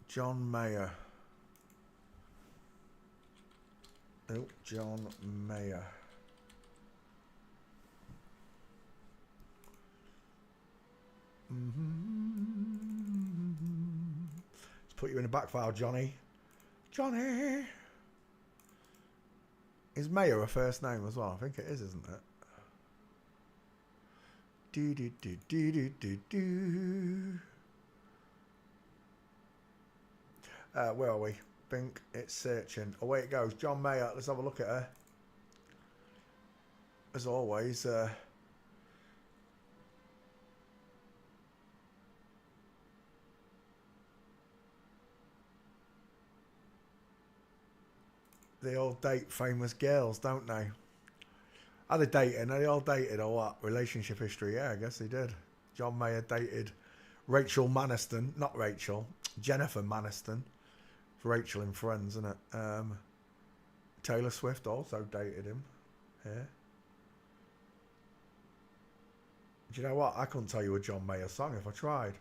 John Mayer. Oh, John Mayer. Let's put you in the back file, Johnny. Johnny. Is Mayer a first name as well? I think it is, isn't it? Do do do do do do do. Where are we? Think it's searching. Away it goes. John Mayer. Let's have a look at her. As always, they all date famous girls, don't they? Are they dating? Are they all dated or what? Relationship history? Yeah, I guess they did. John Mayer dated Rachel Maniston. Not Rachel. Jennifer Maniston. It's Rachel in Friends, isn't it? Taylor Swift also dated him. Yeah. Do you know what? I couldn't tell you a John Mayer song if I tried.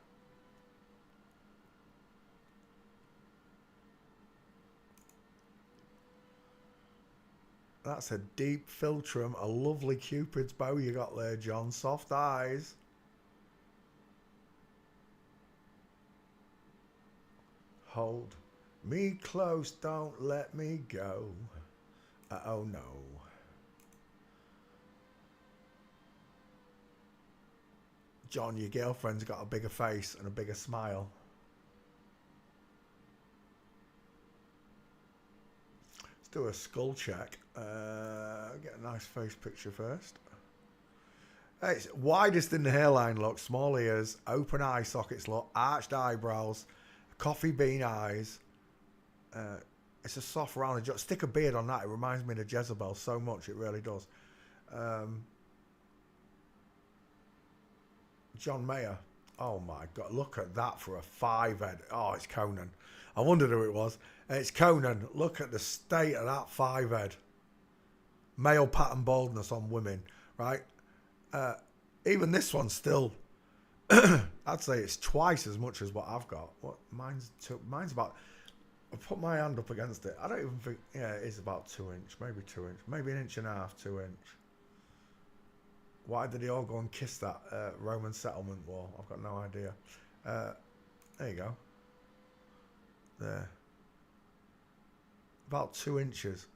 That's a deep philtrum, a lovely Cupid's bow you got there, John. Soft eyes. Hold me close, don't let me go. Oh no. John, your girlfriend's got a bigger face and a bigger smile. Let's do a skull check. Get a nice face picture first. It's widest in the hairline look, small ears, open eye sockets look, arched eyebrows, coffee bean eyes. It's a soft rounded jaw. Stick a beard on that. It reminds me of Jezebel so much. It really does. John Mayer. Oh my God. Look at that for a 5-head. Oh, it's Conan. I wondered who it was. It's Conan. Look at the state of that 5-head. Male pattern baldness on women, right? Even this one's still, I'd say it's twice as much as what I've got. What mine's about, I put my hand up against it. I don't even think, yeah, it is about 2 inch, maybe 2 inch, maybe 1.5 inches, 2 inch. Why did they all go and kiss that Roman settlement wall? I've got no idea. There you go. There. About 2 inches.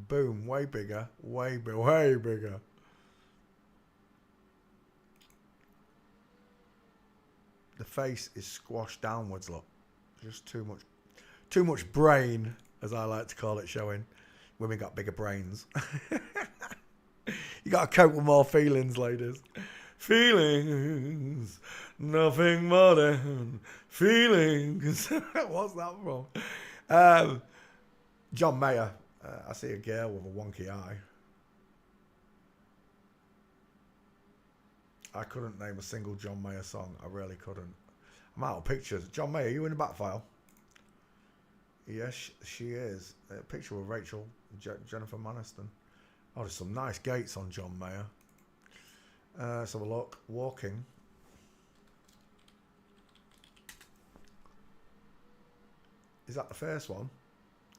Boom, way bigger, way bigger. The face is squashed downwards, look. Just too much brain, as I like to call it, showing. Women got bigger brains. You got to cope with more feelings, ladies. Feelings, nothing more than feelings. What's that from? John Mayer. I see a girl with a wonky eye. I couldn't name a single John Mayer song. I really couldn't. I'm out of pictures. John Mayer, are you in the back file? Yes, she is. A picture with Rachel, Jennifer Maniston. Oh, there's some nice gates on John Mayer. Let's have a look. Walking. Is that the first one?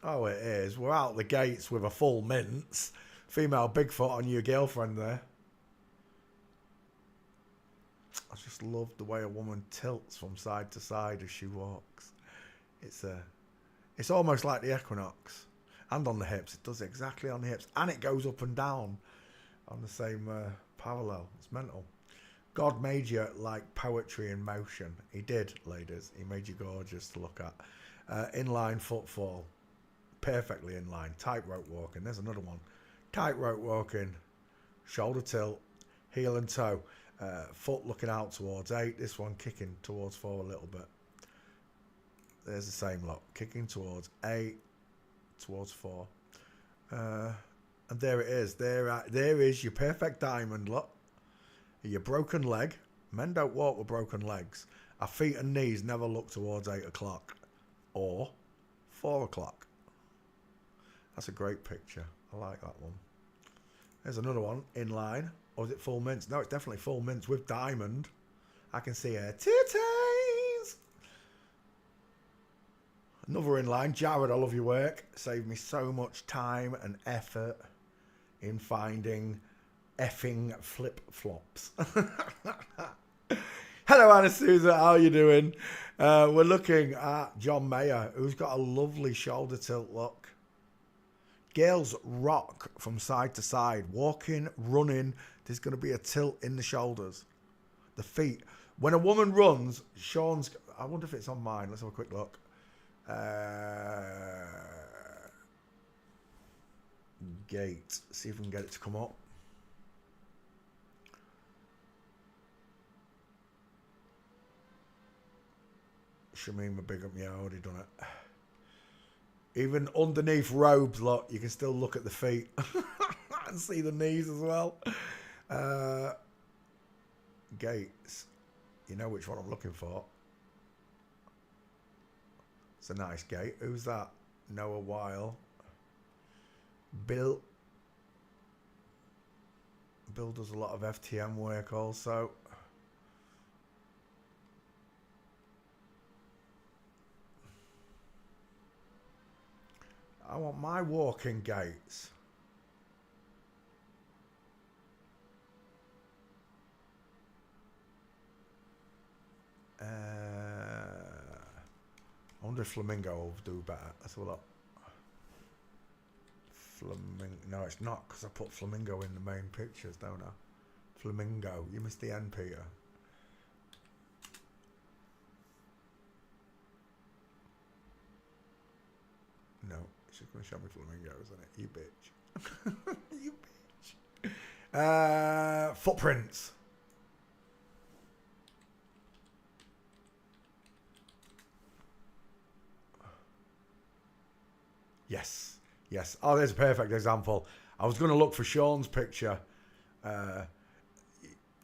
Oh, it is. We're out the gates with a full mince. Female Bigfoot on your girlfriend there. I just love the way a woman tilts from side to side as she walks. It's almost like the equinox. And on the hips. It does exactly on the hips. And it goes up and down on the same parallel. It's mental. God made you like poetry in motion. He did, ladies. He made you gorgeous to look at. Inline footfall. Perfectly in line. Tightrope walking. There's another one. Tightrope walking. Shoulder tilt. Heel and toe. Foot looking out towards 8. This one kicking towards 4 a little bit. There's the same look. Kicking towards 8. Towards 4. And there it is. There is your perfect diamond look. Your broken leg. Men don't walk with broken legs. Our feet and knees never look towards 8 o'clock. Or 4 o'clock. That's a great picture. I like that one. There's another one in line. Or is it full mince? No, it's definitely full mince with diamond. I can see her titty. Another inline. Jared, I love your work. Saved me so much time and effort in finding effing flip-flops. Hello, Anna Souza. How are you doing? We're looking at John Mayer, who's got a lovely shoulder tilt look. Girls rock from side to side. Walking, running. There's going to be a tilt in the shoulders. The feet. When a woman runs, Sean's... I wonder if it's on mine. Let's have a quick look. Gait. See if we can get it to come up. Shamima, big up. Yeah, I already done it. Even underneath robes, look, you can still look at the feet and see the knees as well. Gates. You know which one I'm looking for. It's a nice gate. Who's that? Noah Weil. Bill. Bill does a lot of FTM work also. I want my walking gaits. I wonder if Flamingo will do better. Let's have a look. Flamingo. No, it's not, because I put Flamingo in the main pictures, don't I? Flamingo. You missed the N, Peter. No, it's just going to show me Flamingo, isn't it? You bitch. You bitch. Footprints. Yes. Yes. Oh, there's a perfect example. I was going to look for Sean's picture.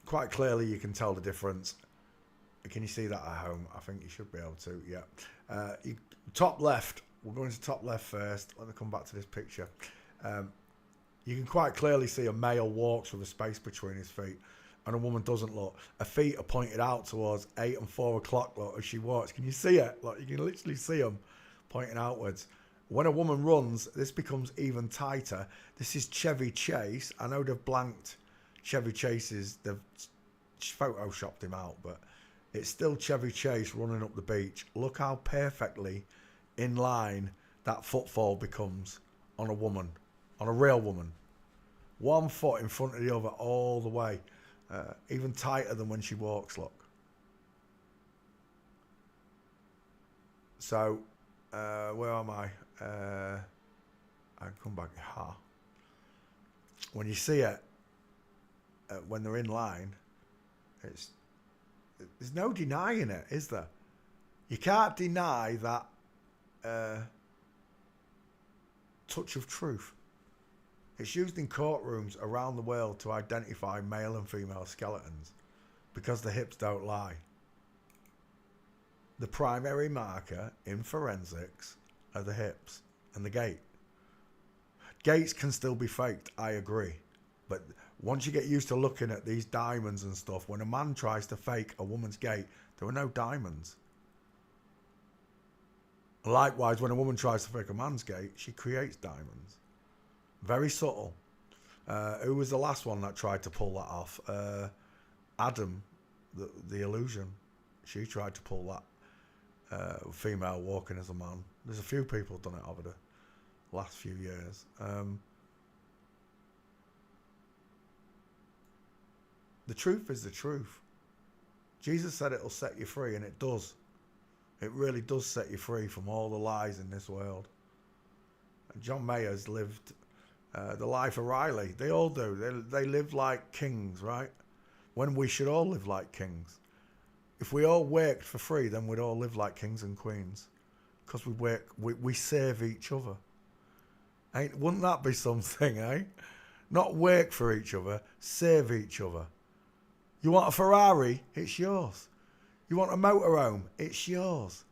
Quite clearly, you can tell the difference. Can you see that at home? I think you should be able to. Yeah. Top left. We're going to top left first. Let me come back to this picture. You can quite clearly see a male walks with a space between his feet, and a woman doesn't look. Her feet are pointed out towards 8 and 4 o'clock look, as she walks. Can you see it? Like, you can literally see them pointing outwards. When a woman runs, this becomes even tighter. This is Chevy Chase. I know they've blanked Chevy Chase's. They've photoshopped him out, but it's still Chevy Chase running up the beach. Look how perfectly in line that footfall becomes on a woman, on a real woman. One foot in front of the other all the way. Even tighter than when she walks, look. So, where am I? I come back. When you see it, when they're in line, there's no denying it, is there? You can't deny that touch of truth. It's used in courtrooms around the world to identify male and female skeletons because the hips don't lie. The primary marker in forensics are the hips and the gait. Gaits can still be faked, I agree. But once you get used to looking at these diamonds and stuff, when a man tries to fake a woman's gait, there are no diamonds. Likewise, when a woman tries to fake a man's gait, she creates diamonds. Very subtle. Who was the last one that tried to pull that off? Adam, the illusion. She tried to pull that. Female walking as a man. There's a few people done it over the last few years. The truth is the truth. Jesus said it'll set you free, and it does. It really does set you free from all the lies in this world. And John Mayer's lived the life of Riley. They all do. They live like kings, right? When we should all live like kings. If we all worked for free, then we'd all live like kings and queens, because we serve each other. Wouldn't that be something, eh? Not work for each other, serve each other. You want a Ferrari? It's yours. You want a motorhome? It's yours.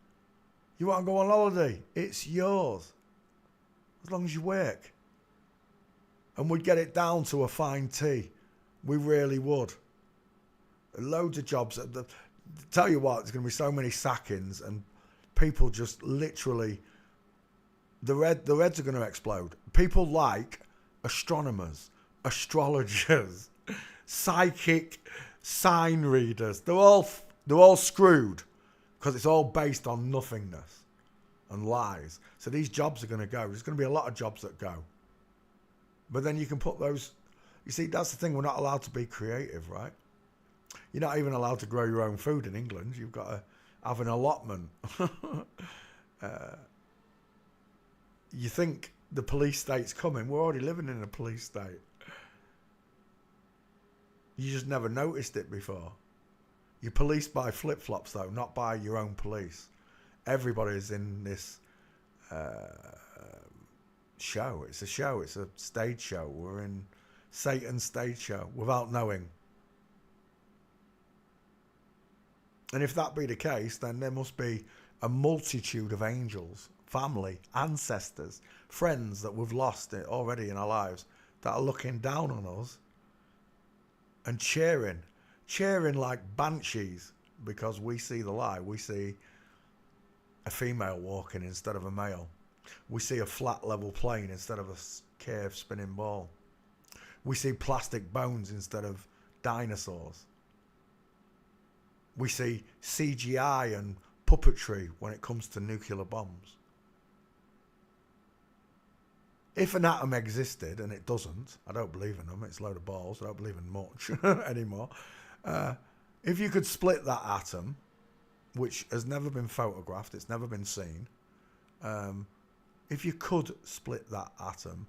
You want to go on holiday? It's yours. As long as you work. And we'd get it down to a fine tea. We really would. Loads of jobs. Tell you what, there's going to be so many sackings and people just literally, the Reds are going to explode. People like astronomers, astrologers, psychic sign readers. They're all screwed because it's all based on nothingness and lies. So these jobs are going to go. There's going to be a lot of jobs that go. But then you can put those. You see, that's the thing. We're not allowed to be creative, right? You're not even allowed to grow your own food in England. You've got to have an allotment. You think the police state's coming. We're already living in a police state. You just never noticed it before. You're policed by flip-flops, though, not by your own police. Everybody's in this show. It's a show. It's a stage show. We're in Satan's stage show without knowing. And if that be the case, then there must be a multitude of angels, family, ancestors, friends that we've lost already in our lives that are looking down on us and cheering like banshees because we see the lie. We see a female walking instead of a male. We see a flat level plane instead of a curved spinning ball. We see plastic bones instead of dinosaurs. We see CGI and puppetry when it comes to nuclear bombs. If an atom existed, and it doesn't, I don't believe in them, it's a load of balls, I don't believe in much anymore. If you could split that atom, which has never been photographed, it's never been seen, if you could split that atom,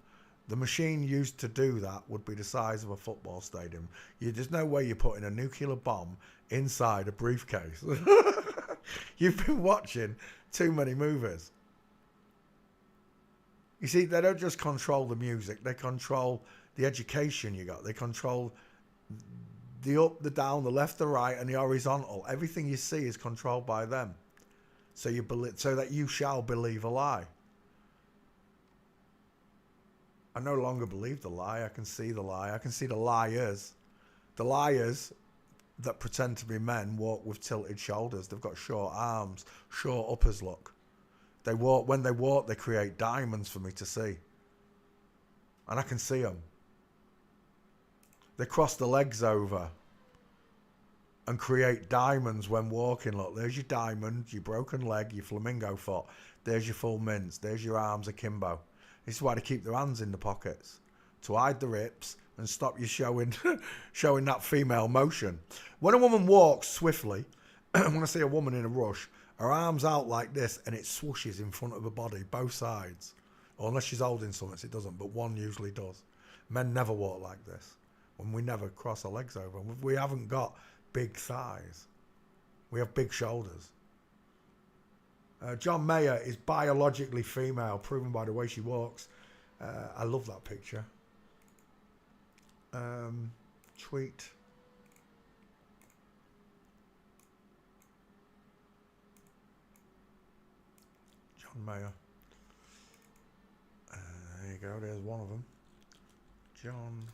the machine used to do that would be the size of a football stadium. There's no way you're putting a nuclear bomb inside a briefcase. You've been watching too many movies. You see, they don't just control the music. They control the education you got. They control the up, the down, the left, the right, and the horizontal. Everything you see is controlled by them. So that you shall believe a lie. I no longer believe the lie. I can see the lie. I can see the liars. The liars that pretend to be men walk with tilted shoulders. They've got short arms, short uppers look. When they walk, they create diamonds for me to see. And I can see them. They cross the legs over and create diamonds when walking. Look, there's your diamond, your broken leg, your flamingo foot. There's your full mince. There's your arms akimbo. This is why they keep their hands in the pockets, to hide the rips and stop you showing that female motion. When a woman walks swiftly, when I see a woman in a rush, her arms out like this and it swooshes in front of her body, both sides. Or unless she's holding something, it doesn't, but one usually does. Men never walk like this. When we never cross our legs over. We haven't got big thighs. We have big shoulders. John Mayer is biologically female, proven by the way she walks. I love that picture. Tweet. John Mayer. There you go, there's one of them. John